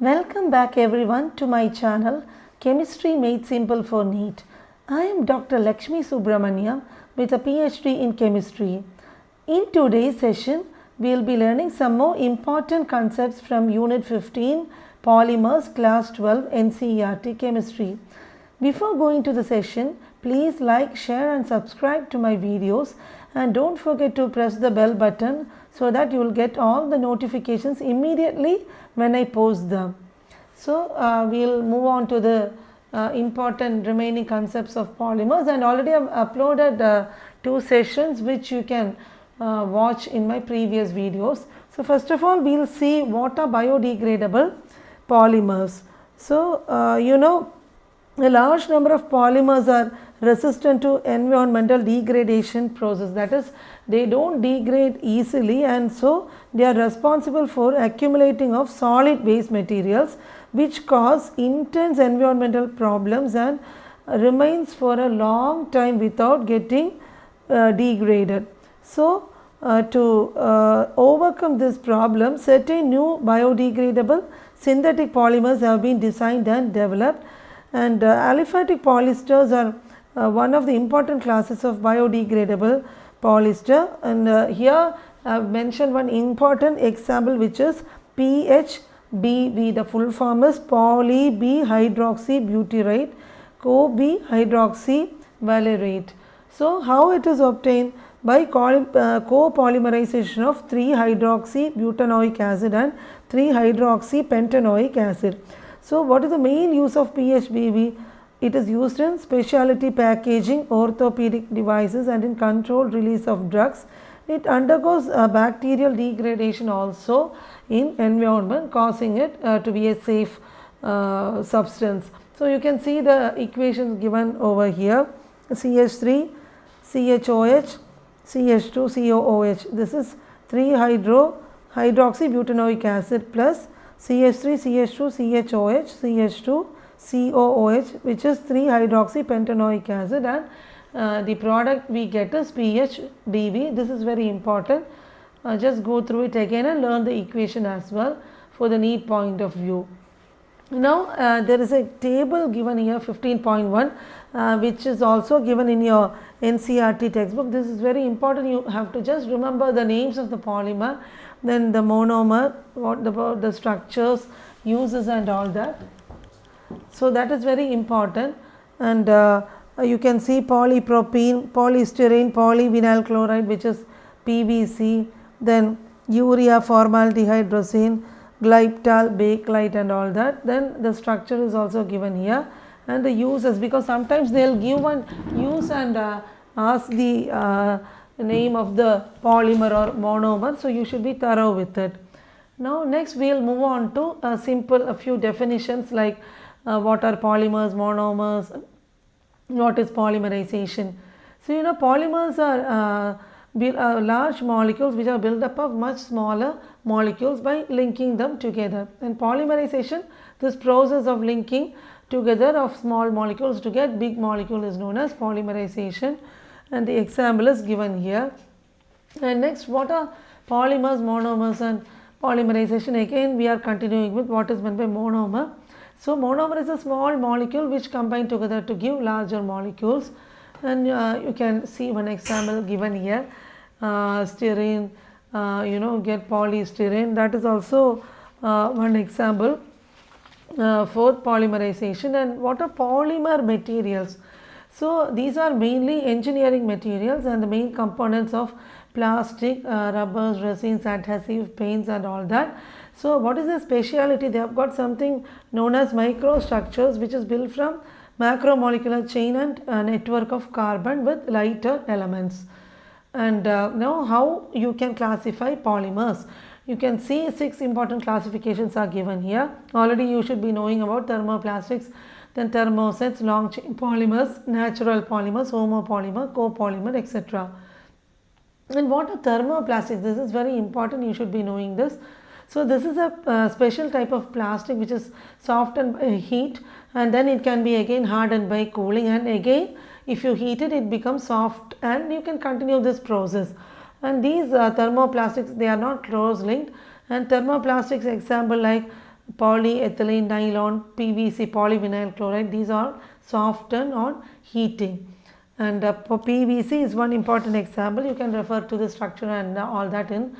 Welcome back everyone to my channel Chemistry Made Simple for NEET. I am Dr.Lekshmy Subramaniam with a PhD in Chemistry. In today's session, we will be learning some more important concepts from Unit 15 Polymers Class 12 NCERT Chemistry. Before going to the session, please like, share and subscribe to my videos and don't forget to press the bell button so that you will get all the notifications immediately when I post them. So, we will move on to the important remaining concepts of polymers, and already I have uploaded 2 sessions which you can watch in my previous videos. So, first of all we will see what are biodegradable polymers. So, a large number of polymers are resistant to environmental degradation process, that is they don't degrade easily, and so they are responsible for accumulating of solid waste materials which cause intense environmental problems and remains for a long time without getting degraded. So, to overcome this problem, certain new biodegradable synthetic polymers have been designed and developed, and aliphatic polyesters are one of the important classes of biodegradable polyester, and here I have mentioned one important example which is PHBV. The full form is polybihydroxybutyrate co-bihydroxyvalerate. So, how it is obtained? By copolymerization of 3-hydroxybutanoic acid and 3-hydroxypentanoic acid. So, what is the main use of PHBV? It is used in specialty packaging, orthopedic devices and in controlled release of drugs. It undergoes bacterial degradation also in environment, causing it to be a safe substance. So, you can see the equations given over here: CH3, CHOH, CH2, COOH. This is 3-hydroxybutanoic acid plus CH3, CH2, CHOH, CH2, COOH, which is 3-hydroxypentanoic acid, and the product we get is PHBV. This is very important. Just go through it again and learn the equation as well for the NEET point of view. Now, there is a table given here 15.1 which is also given in your NCERT textbook. This is very important. You have to just remember the names of the polymer, then the monomer, what about the structures, uses and all that. So, that is very important, and you can see polypropene, polystyrene, polyvinyl chloride, which is PVC, then urea, formaldehyde, resin, glyptal, bakelite and all that. Then the structure is also given here, and the uses, because sometimes they will give one use and ask the name of the polymer or monomer, so you should be thorough with it. Now, next we will move on to a few definitions like what are polymers, monomers, what is polymerization. So, polymers are large molecules which are built up of much smaller molecules by linking them together, and polymerization, this process of linking together of small molecules to get big molecule, is known as polymerization, and the example is given here. And next, what are polymers, monomers and polymerization? Again we are continuing with what is meant by monomer. So, monomer is a small molecule which combine together to give larger molecules, and you can see one example given here, styrene, get polystyrene. That is also one example for polymerization. And what are polymer materials? So, these are mainly engineering materials and the main components of plastic, rubbers, resins, adhesive, paints and all that. So, what is the speciality? They have got something known as microstructures which is built from macromolecular chain and network of carbon with lighter elements. And now how you can classify polymers? You can see 6 important classifications are given here. Already you should be knowing about thermoplastics, then thermosets, long chain polymers, natural polymers, homopolymer, copolymer, etc. And what are thermoplastics? This is very important, you should be knowing this. So, this is a special type of plastic which is softened by heat, and then it can be again hardened by cooling, and again if you heat it, it becomes soft, and you can continue this process. And these thermoplastics, they are not close linked, and thermoplastics example like polyethylene nylon, PVC, polyvinyl chloride, these are soften on heating. And for PVC is one important example. You can refer to the structure and all that in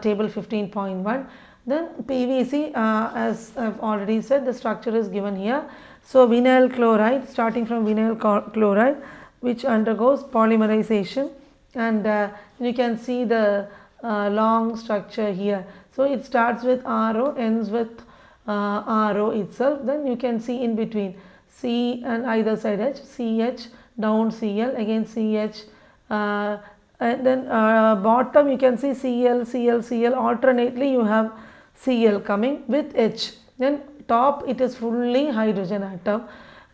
table 15.1. Then PVC, as I've already said, the structure is given here. So vinyl chloride, starting from vinyl chloride, which undergoes polymerization, and you can see the long structure here. So it starts with RO, ends with RO itself. Then you can see in between C and either side H, CH, down Cl, again CH, and then bottom you can see Cl, Cl, Cl, alternately you have Cl coming with H. Then top it is fully hydrogen atom,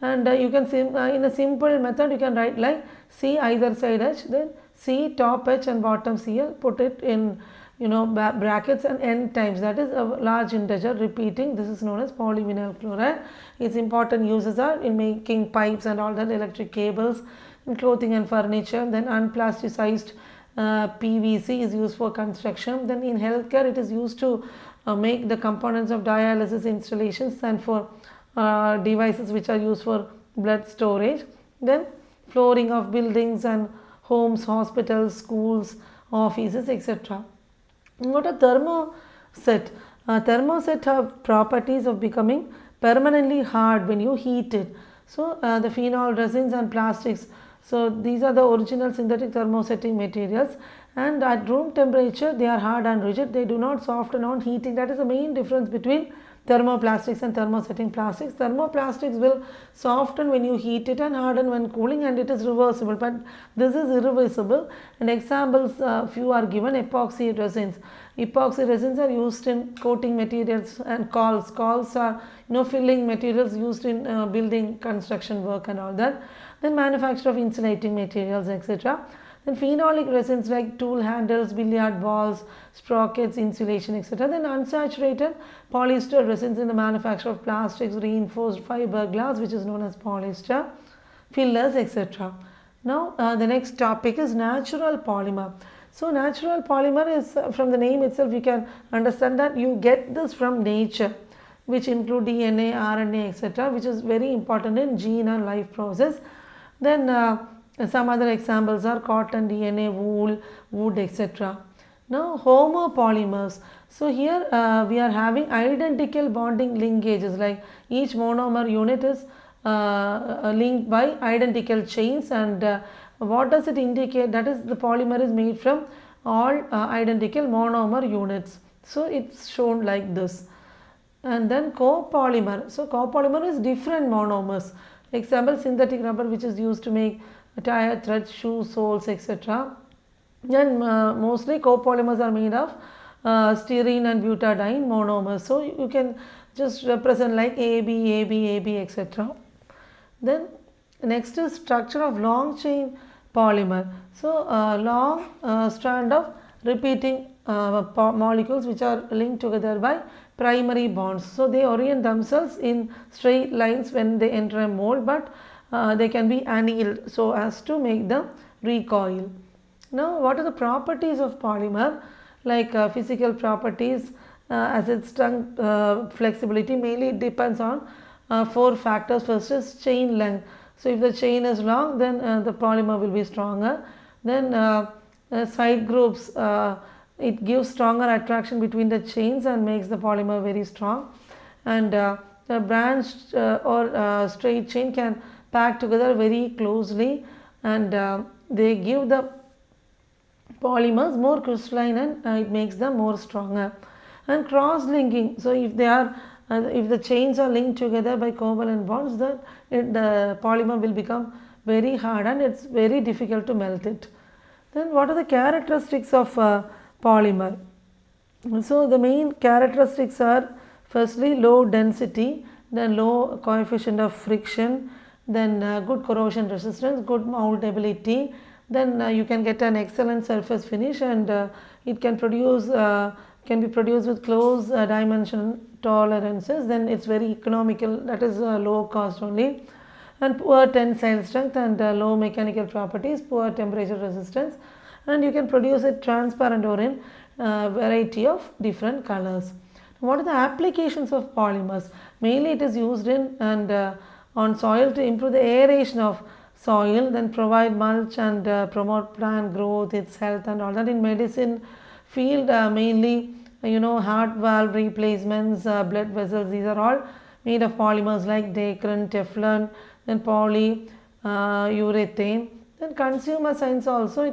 and you can see in a simple method you can write like C either side H, then C top H and bottom Cl, put it in brackets and n times, that is a large integer repeating. This is known as polyvinyl chloride. Its important uses are in making pipes and all that, electric cables, in clothing and furniture. Then unplasticized PVC is used for construction. Then in healthcare it is used to make the components of dialysis installations and for devices which are used for blood storage. Then flooring of buildings and homes, hospitals, schools, offices, etc. What a thermoset? Thermoset have properties of becoming permanently hard when you heat it. So the phenol resins and plastics, so these are the original synthetic thermosetting materials, and at room temperature they are hard and rigid. They do not soften on heating. That is the main difference between thermoplastics and thermosetting plastics. Thermoplastics will soften when you heat it and harden when cooling, and it is reversible, but this is irreversible. And examples few are given. Epoxy resins. Epoxy resins are used in coating materials, and cols. Cols are filling materials used in building construction work and all that. Then manufacture of insulating materials, etc. Then phenolic resins like tool handles, billiard balls, sprockets, insulation, etc. Then unsaturated polyester resins in the manufacture of plastics, reinforced fiberglass, which is known as polyester, fillers, etc. Now the next topic is natural polymer. So natural polymer is, from the name itself you can understand that you get this from nature, which include DNA, RNA, etc., which is very important in gene and life process. Then some other examples are cotton, DNA, wool, wood, etc. Now homopolymers. So here we are having identical bonding linkages, like each monomer unit is linked by identical chains, and what does it indicate? That is, the polymer is made from all identical monomer units. So it's shown like this. And then copolymer. So copolymer is different monomers. Example, synthetic rubber, which is used to make tire, threads, shoe soles, etc. Then mostly copolymers are made of styrene and butadiene monomers. So you can just represent like AB, AB, AB, etc. Then next is structure of long chain polymer. So long strand of repeating molecules which are linked together by primary bonds. So they orient themselves in straight lines when they enter a mold, but they can be annealed so as to make them recoil. Now what are the properties of polymer? Like physical properties, acid strength, flexibility, mainly it depends on 4 factors. First is chain length. So if the chain is long, then the polymer will be stronger. Then side groups, it gives stronger attraction between the chains and makes the polymer very strong. And a branched or straight chain can pack together very closely, and they give the polymers more crystalline, and it makes them more stronger. And cross linking, so if they are if the chains are linked together by covalent bonds, then the polymer will become very hard and it's very difficult to melt it. Then what are the characteristics of polymer? So the main characteristics are firstly low density, then low coefficient of friction, then good corrosion resistance, good moldability, then you can get an excellent surface finish, and it can be produced with close dimension tolerances. Then it's very economical, that is low cost only, and poor tensile strength and low mechanical properties, poor temperature resistance, and you can produce it transparent or in variety of different colors. What are the applications of polymers? Mainly it is used in on soil to improve the aeration of soil, then provide mulch and promote plant growth, its health and all that. In medicine field, mainly heart valve replacements, blood vessels, these are all made of polymers like Dacron, Teflon, then polyurethane. Then consumer science also,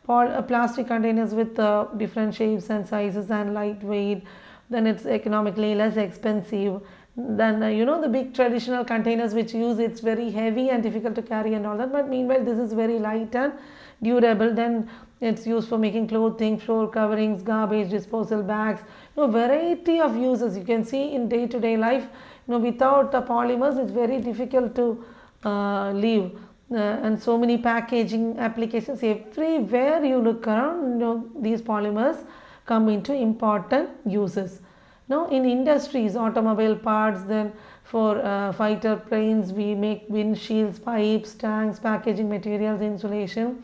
plastic containers with different shapes and sizes and lightweight, then it's economically less expensive than the big traditional containers which it's very heavy and difficult to carry and all that, but meanwhile this is very light and durable. Then it's used for making clothing, floor coverings, garbage disposal bags, variety of uses you can see in day-to-day life. Without the polymers it's very difficult to live, and so many packaging applications. Everywhere you look around, these polymers come into important uses. Now in industries, automobile parts, then for fighter planes we make windshields, pipes, tanks, packaging materials, insulation,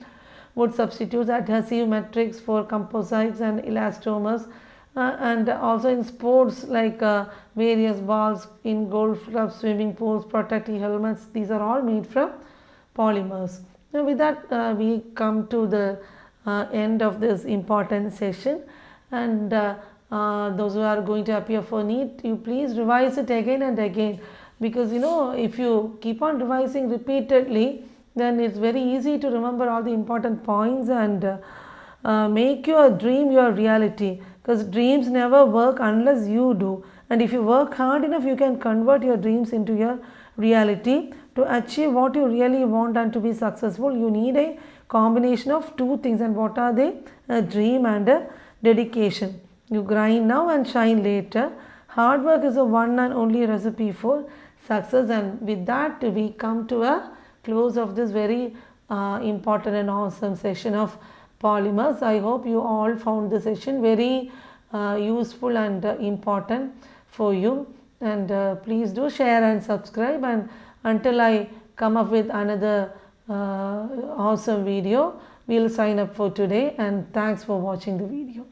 wood substitutes, adhesive matrix for composites and elastomers, and also in sports like various balls in golf clubs, swimming pools, protective helmets, these are all made from polymers. Now with that we come to the end of this important session, and those who are going to appear for NEET, you please revise it again and again, because if you keep on revising repeatedly, then it's very easy to remember all the important points and make your dream your reality, because dreams never work unless you do, and if you work hard enough you can convert your dreams into your reality. To achieve what you really want and to be successful, you need a combination of two things, and what are they? A dream and a dedication. You grind now and shine later. Hard work is the one and only recipe for success. And with that we come to a close of this very important and awesome session of polymers. I hope you all found the session very useful and important for you, and please do share and subscribe, and until I come up with another awesome video, we'll sign up for today, and thanks for watching the video.